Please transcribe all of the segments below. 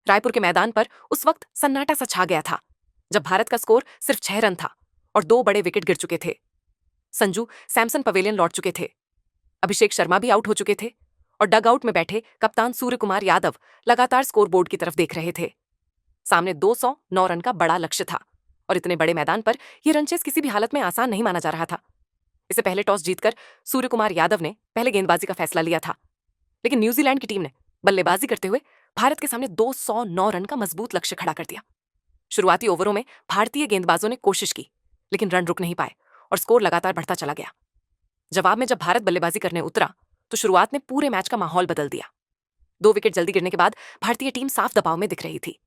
रायपुर के मैदान पर उस वक्त सन्नाटा सा छा गया था जब भारत का स्कोर सिर्फ 6 रन था और 2 बड़े विकेट गिर चुके थे। संजू सैमसन पवेलियन लौट चुके थे, अभिषेक शर्मा भी आउट हो चुके थे और डग आउट में बैठे कप्तान सूर्य कुमार यादव लगातार स्कोरबोर्ड की तरफ देख रहे थे। सामने 209 रन का बड़ा लक्ष्य था और इतने बड़े मैदान पर यह रन चेस किसी भी हालत में आसान नहीं माना जा रहा था। इससे पहले टॉस जीतकर सूर्य कुमार यादव ने पहले गेंदबाजी का फैसला लिया था, लेकिन न्यूजीलैंड की टीम ने बल्लेबाजी करते हुए भारत के सामने 209 रन का मजबूत लक्ष्य खड़ा कर दिया। शुरुआती ओवरों में भारतीय गेंदबाजों ने कोशिश की, लेकिन रन रुक नहीं पाए और स्कोर लगातार बढ़ता चला गया। जवाब में जब भारत बल्लेबाजी करने उतरा तो शुरुआत ने पूरे मैच का माहौल बदल दिया। 2 विकेट जल्दी गिरने के बाद भारतीय टीम साफ दबाव में दिख रही थी।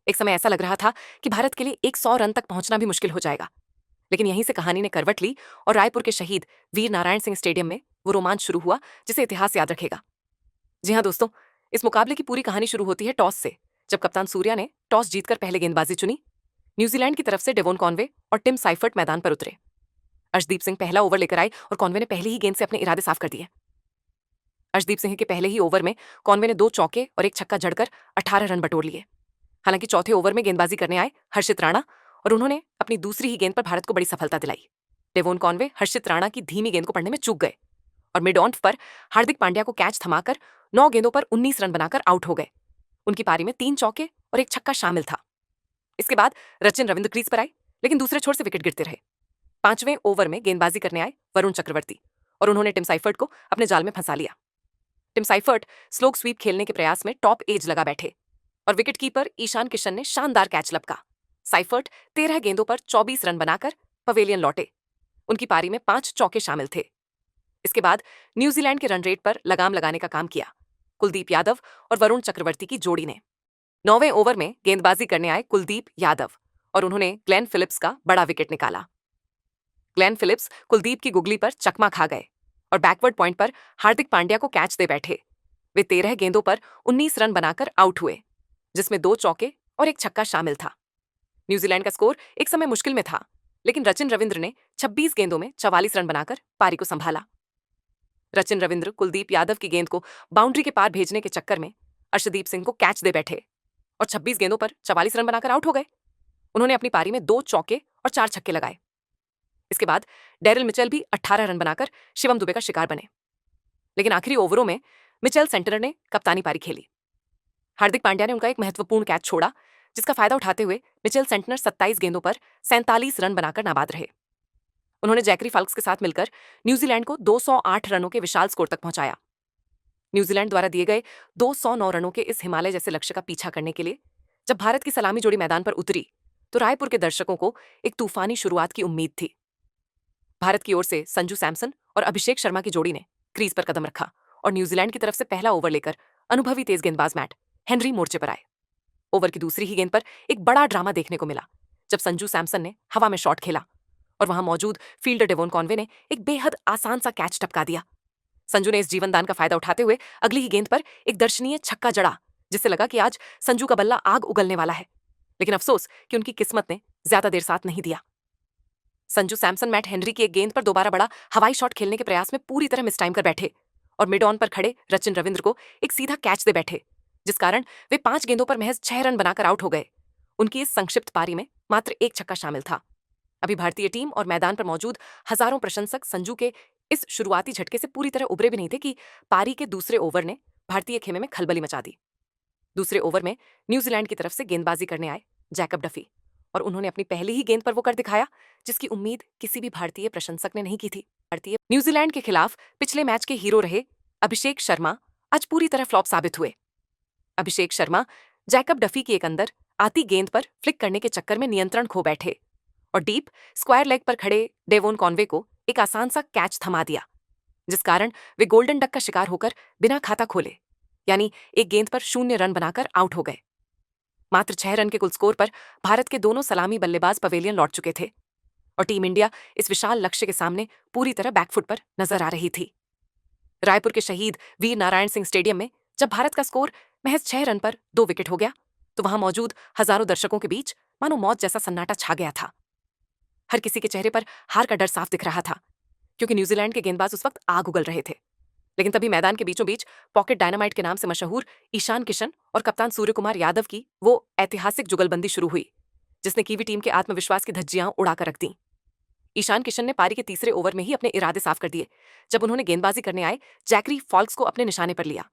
एक समय ऐसा लग रहा था कि भारत के लिए 100 रन तक पहुंचना भी मुश्किल हो जाएगा, लेकिन यहीं से कहानी ने करवट ली और रायपुर के शहीद वीर नारायण सिंह स्टेडियम में वो रोमांच शुरू हुआ जिसे इतिहास याद रखेगा। जी हाँ दोस्तों, इस मुकाबले की पूरी कहानी शुरू होती है टॉस से, जब कप्तान सूर्या ने टॉस जीतकर पहले गेंदबाजी चुनी। न्यूजीलैंड की तरफ से डेवोन कॉनवे और टिम साइफर्ट मैदान पर उतरे। अर्शदीप सिंह पहला ओवर लेकर आए और कॉनवे ने पहली ही गेंद से अपने इरादे साफ कर दिए। अर्शदीप सिंह के पहले ही ओवर में कॉनवे ने 2 चौके और 1 छक्का जड़कर 18 रन बटोर लिए। हालांकि चौथे ओवर में गेंदबाजी करने आए हर्षित राणा और उन्होंने अपनी दूसरी ही गेंद पर भारत को बड़ी सफलता दिलाई। डेवोन कॉनवे हर्षित राणा की धीमी गेंद को पढ़ने में चूक गए और मिड ऑन पर हार्दिक पांड्या को कैच थमाकर 9 गेंदों पर 19 रन बनाकर आउट हो गए। उनकी पारी में 3 चौके और 1 छक्का शामिल था। इसके बाद रचिन रविंद्र क्रीज पर आए, लेकिन दूसरे छोर से विकेट गिरते रहे। 5वें ओवर में गेंदबाजी करने आए वरुण चक्रवर्ती और उन्होंने टिम साइफर्ट को अपने जाल में फंसा लिया। टिम साइफर्ट स्लोक स्वीप खेलने के प्रयास में टॉप एज लगा बैठे और विकेटकीपर ईशान किशन ने शानदार कैच लपका। साइफर्ट 13 गेंदों पर 24 रन बनाकर पवेलियन लौटे। उनकी पारी में 5 चौके शामिल थे। इसके बाद न्यूजीलैंड के रन रेट पर लगाम लगाने का काम किया कुलदीप यादव और वरुण चक्रवर्ती की जोड़ी ने। 9वें ओवर में गेंदबाजी करने आए कुलदीप यादव और उन्होंने ग्लेन फिलिप्स का बड़ा विकेट निकाला। ग्लेन फिलिप्स कुलदीप की गुगली पर चकमा खा गए और बैकवर्ड पॉइंट पर हार्दिक पांड्या को कैच दे बैठे। वे 13 गेंदों पर 19 रन बनाकर आउट हुए, जिसमें 2 चौके और 1 छक्का शामिल था। न्यूजीलैंड का स्कोर एक समय मुश्किल में था, लेकिन रचिन रविंद्र ने 26 गेंदों में 44 रन बनाकर पारी को संभाला। रचिन रविंद्र कुलदीप यादव की गेंद को बाउंड्री के पार भेजने के चक्कर में अर्शदीप सिंह को कैच दे बैठे और 26 गेंदों पर 44 रन बनाकर आउट हो गए। उन्होंने अपनी पारी में 2 चौके और 4 छक्के लगाए। इसके बाद डेरिल मिचेल भी 18 रन बनाकर शिवम दुबे का शिकार बने, लेकिन आखिरी ओवरों में मिचेल सेंटनर ने कप्तानी पारी खेली। हार्दिक पांड्या ने उनका एक महत्वपूर्ण कैच छोड़ा, जिसका फायदा उठाते हुए मिचेल सेंटनर 27 गेंदों पर 47 रन बनाकर नाबाद रहे। उन्होंने जैकरी फाल्क्स के साथ मिलकर न्यूजीलैंड को 208 रनों के विशाल स्कोर तक पहुंचाया। न्यूजीलैंड द्वारा दिए गए 209 रनों के इस हिमालय जैसे लक्ष्य का पीछा करने के लिए जब भारत की सलामी जोड़ी मैदान पर उतरी तो रायपुर के दर्शकों को एक तूफानी शुरुआत की उम्मीद थी। भारत की ओर से संजू सैमसन और अभिषेक शर्मा की जोड़ी ने क्रीज पर कदम रखा और न्यूजीलैंड की तरफ से पहला ओवर लेकर अनुभवी तेज गेंदबाज मैट हेनरी मोर्चे पर आए। ओवर की दूसरी ही गेंद पर एक बड़ा ड्रामा देखने को मिला जब संजू सैमसन ने हवा में शॉट खेला और वहां मौजूद फील्डर डेवोन कॉनवे ने एक बेहद आसान सा कैच टपका दिया। संजू ने इस जीवनदान का फायदा उठाते हुए अगली ही गेंद पर एक दर्शनीय छक्का जड़ा, जिससे लगा कि आज संजू का बल्ला आग उगलने वाला है, लेकिन अफसोस कि उनकी किस्मत ने ज्यादा देर साथ नहीं दिया। संजू सैमसन मैट हेनरी की एक गेंद पर दोबारा बड़ा हवाई शॉट खेलने के प्रयास में पूरी तरह मिस टाइम कर बैठे और मिड ऑन पर खड़े रचिन रविंद्र को एक सीधा कैच दे बैठे, जिस कारण वे 5 गेंदों पर महज 6 रन बनाकर आउट हो गए। उनकी इस संक्षिप्त पारी में मात्र 1 छक्का शामिल था। अभी भारतीय टीम और मैदान पर मौजूद हजारों प्रशंसक संजू के इस शुरुआती झटके से पूरी तरह उबरे भी नहीं थे कि पारी के दूसरे ओवर ने भारतीय खेमे में खलबली मचा दी। दूसरे ओवर में न्यूजीलैंड की तरफ से गेंदबाजी करने आए जैकब डफी और उन्होंने अपनी पहली ही गेंद पर वो कर दिखाया जिसकी उम्मीद किसी भी भारतीय प्रशंसक ने नहीं की थी। भारतीय न्यूजीलैंड के खिलाफ पिछले मैच के हीरो रहे अभिषेक शर्मा आज पूरी तरह फ्लॉप साबित हुए। अभिषेक शर्मा जैकब डफी की एक अंदर आती गेंद पर फ्लिक करने के चक्कर में नियंत्रण खो बैठे और डीप स्क्वायर लेग पर खड़े डेवोन कॉनवे को एक आसान सा कैच थमा दिया, जिस कारण वे गोल्डन डक का शिकार होकर बिना खाता खोले यानी एक गेंद पर 0 रन बनाकर आउट हो गए। मात्र 6 रन के कुल स्कोर पर भारत के दोनों सलामी बल्लेबाज पवेलियन लौट चुके थे और टीम इंडिया इस विशाल लक्ष्य के सामने पूरी तरह बैकफुट पर नजर आ रही थी। रायपुर के शहीद वीर नारायण सिंह स्टेडियम में जब भारत का स्कोर महज 6 रन पर 2 विकेट हो गया तो वहां मौजूद हजारों दर्शकों के बीच मानो मौत जैसा सन्नाटा छा गया था। हर किसी के चेहरे पर हार का डर साफ दिख रहा था, क्योंकि न्यूजीलैंड के गेंदबाज उस वक्त आग उगल रहे थे। लेकिन तभी मैदान के बीचों बीच पॉकेट डायनामाइट के नाम से मशहूर ईशान किशन और कप्तान सूर्य कुमार यादव की वो ऐतिहासिक जुगलबंदी शुरू हुई, जिसने कीवी टीम के आत्मविश्वास की धज्जियां उड़ाकर रख दी। ईशान किशन ने पारी के तीसरे ओवर में ही अपने इरादे साफ कर दिए, जब उन्होंने गेंदबाजी करने आए जैकरी फॉल्क्स को अपने निशाने पर लिया।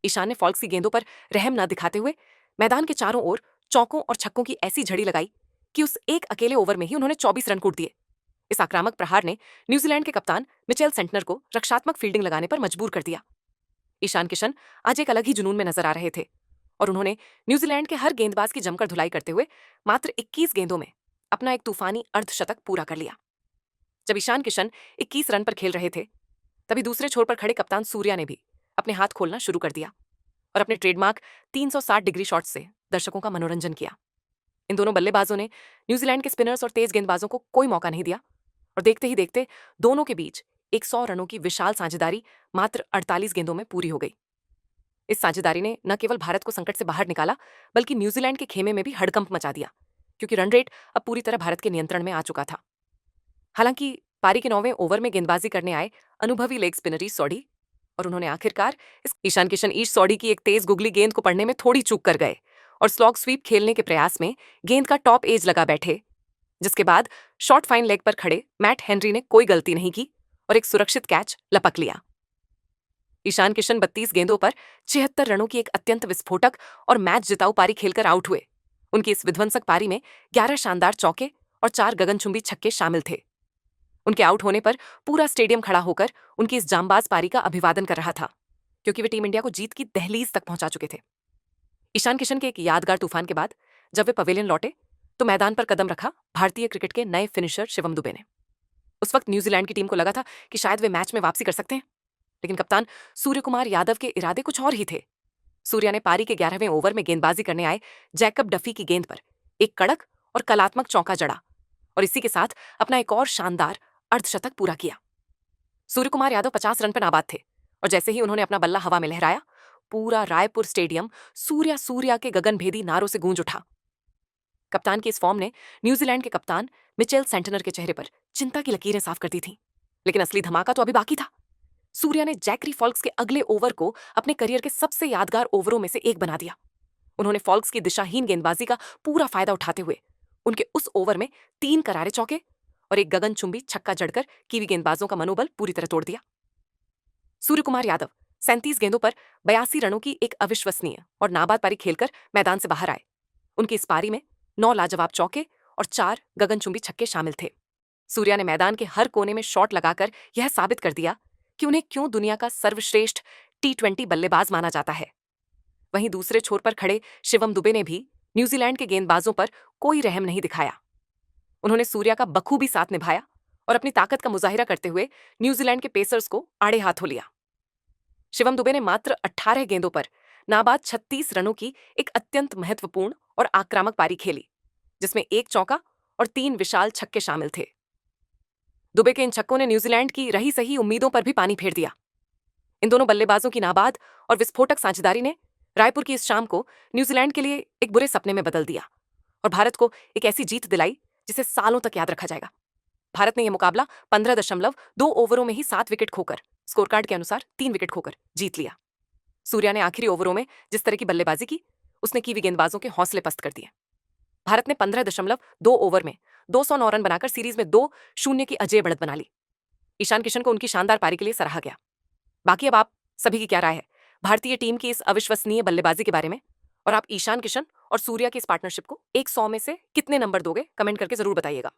ईशान ने फॉल्क्स की गेंदों पर रहम न दिखाते हुए मैदान के चारों ओर चौकों और छक्कों की ऐसी झड़ी लगाई कि उस एक अकेले ओवर में ही उन्होंने 24 रन कूट दिए। इस आक्रामक प्रहार ने न्यूजीलैंड के कप्तान मिचेल सेंटनर को रक्षात्मक फील्डिंग लगाने पर मजबूर कर दिया। ईशान किशन आज एक अलग ही जुनून में नजर आ रहे थे और उन्होंने न्यूजीलैंड के हर गेंदबाज की जमकर धुलाई करते हुए मात्र 21 गेंदों में अपना एक तूफानी अर्धशतक पूरा कर लिया। जब ईशान किशन 21 रन पर खेल रहे थे, तभी दूसरे छोर पर खड़े कप्तान सूर्या ने भी अपने हाथ खोलना शुरू कर दिया और अपने ट्रेडमार्क 360 डिग्री शॉट से दर्शकों का मनोरंजन किया। इन दोनों बल्लेबाजों ने न्यूजीलैंड के स्पिनर्स और तेज गेंदबाजों को कोई मौका नहीं दिया और देखते ही देखते दोनों के बीच 100 रनों की विशाल साझेदारी मात्र 48 गेंदों में पूरी हो गई। इस साझेदारी ने न केवल भारत को संकट से बाहर निकाला, बल्कि न्यूजीलैंड के खेमे में भी हड़कंप मचा दिया, क्योंकि रन रेट अब पूरी तरह भारत के नियंत्रण में आ चुका था। हालांकि पारी के 9वें ओवर में गेंदबाजी करने आए अनुभवी लेग स्पिनर ईश सौडी और उन्होंने आखिरकार इस ईशान किशन ईश सौडी की एक तेज गुगली गेंद को पढ़ने में थोड़ी चूक कर गए और स्लॉग स्वीप खेलने के प्रयास में गेंद का टॉप एज लगा बैठे, जिसके बाद शॉर्ट फाइन लेग पर खड़े मैट हेनरी ने कोई गलती नहीं की और एक सुरक्षित कैच लपक लिया। ईशान किशन 32 गेंदों पर 76 रनों की एक अत्यंत विस्फोटक और मैच जिताऊ पारी खेलकर आउट हुए। उनकी इस विध्वंसक पारी में 11 शानदार चौके और 4 गगनचुंबी छक्के शामिल थे। उनके आउट होने पर पूरा स्टेडियम खड़ा होकर उनकी इस जांबाज पारी का अभिवादन कर रहा था, क्योंकि वे टीम इंडिया को जीत की दहलीज तक पहुंचा चुके थे। ईशान किशन के एक यादगार तूफान के बाद जब वे पवेलियन लौटे, तो मैदान पर कदम रखा भारतीय क्रिकेट के नए फिनिशर शिवम दुबे ने। उस वक्त न्यूजीलैंड की टीम को लगा था कि शायद वे मैच में वापसी कर सकते हैं, लेकिन कप्तान सूर्य कुमार यादव के इरादे कुछ और ही थे। सूर्या ने पारी के 11वें ओवर में गेंदबाजी करने आए जैकब डफी की गेंद पर एक कड़क और कलात्मक चौका जड़ा और इसी के साथ अपना एक और शानदार अर्धशतक पूरा किया। सूर्य कुमार यादव 50 रन पर नाबाद थे और जैसे ही उन्होंने अपना बल्ला हवा में लहराया, पूरा रायपुर स्टेडियम सूर्या सूर्या के गगनभेदी नारों से गूंज उठा। कप्तान की इस फॉर्म ने न्यूजीलैंड के कप्तान मिचेल सेंटनर के चेहरे पर चिंता की लकीरें साफ कर दी थीं, लेकिन असली धमाका तो अभी बाकी था। सूर्या ने जैकरी फॉल्क्स के अगले ओवर को अपने करियर के सबसे यादगार ओवरों में से एक बना दिया। उन्होंने फॉल्क्स की दिशाहीन गेंदबाजी का पूरा फायदा उठाते हुए उनके उस ओवर में 3 करारे चौके और एक गगनचुंबी छक्का जड़कर कीवी गेंदबाजों का मनोबल पूरी तरह तोड़ दिया। सूर्य कुमार यादव 37 गेंदों पर 82 रनों की एक अविश्वसनीय और नाबाद पारी खेलकर मैदान से बाहर आए। उनकी इस पारी में 9 लाजवाब चौके और 4 गगनचुंबी छक्के शामिल थे। सूर्या ने मैदान के हर कोने में शॉट लगाकर यह साबित कर दिया कि उन्हें क्यों दुनिया का सर्वश्रेष्ठ T20 बल्लेबाज माना जाता है। वहीं दूसरे छोर पर खड़े शिवम दुबे ने भी न्यूजीलैंड के गेंदबाजों पर कोई रहम नहीं दिखाया। उन्होंने सूर्या का बखूबी साथ निभाया और अपनी ताकत का मुजाहिरा करते हुए न्यूजीलैंड के पेसर्स को आड़े हाथों लिया। शिवम दुबे ने मात्र 18 गेंदों पर नाबाद 36 रनों की एक अत्यंत महत्वपूर्ण और आक्रामक पारी खेली, जिसमें एक चौका और 3 विशाल छक्के शामिल थे। दुबे के इन छक्कों ने न्यूजीलैंड की रही सही उम्मीदों पर भी पानी फेर दिया। इन दोनों बल्लेबाजों की नाबाद और विस्फोटक साझेदारी ने रायपुर की इस शाम को न्यूजीलैंड के लिए एक बुरे सपने में बदल दिया और भारत को एक ऐसी जीत दिलाई जिसे सालों तक याद रखा जाएगा। भारत ने यह मुकाबला 15.2 ओवरों में ही 7 विकेट खोकर, स्कोरकार्ड के अनुसार 3 विकेट खोकर जीत लिया। सूर्या ने आखिरी ओवरों में जिस तरह की बल्लेबाजी की, उसने कीवी गेंदबाजों के हौसले पस्त कर दिए। भारत ने 15.2 ओवर में 209 रन बनाकर सीरीज में 2-0 की अजय बढ़त बना ली। ईशान किशन को उनकी शानदार पारी के लिए सराहा गया। बाकी अब आप सभी की क्या राय है भारतीय टीम की इस अविश्वसनीय बल्लेबाजी के बारे में, और आप ईशान किशन और सूर्या की इस पार्टनरशिप को 100 में से कितने नंबर दोगे, कमेंट करके जरूर बताइएगा।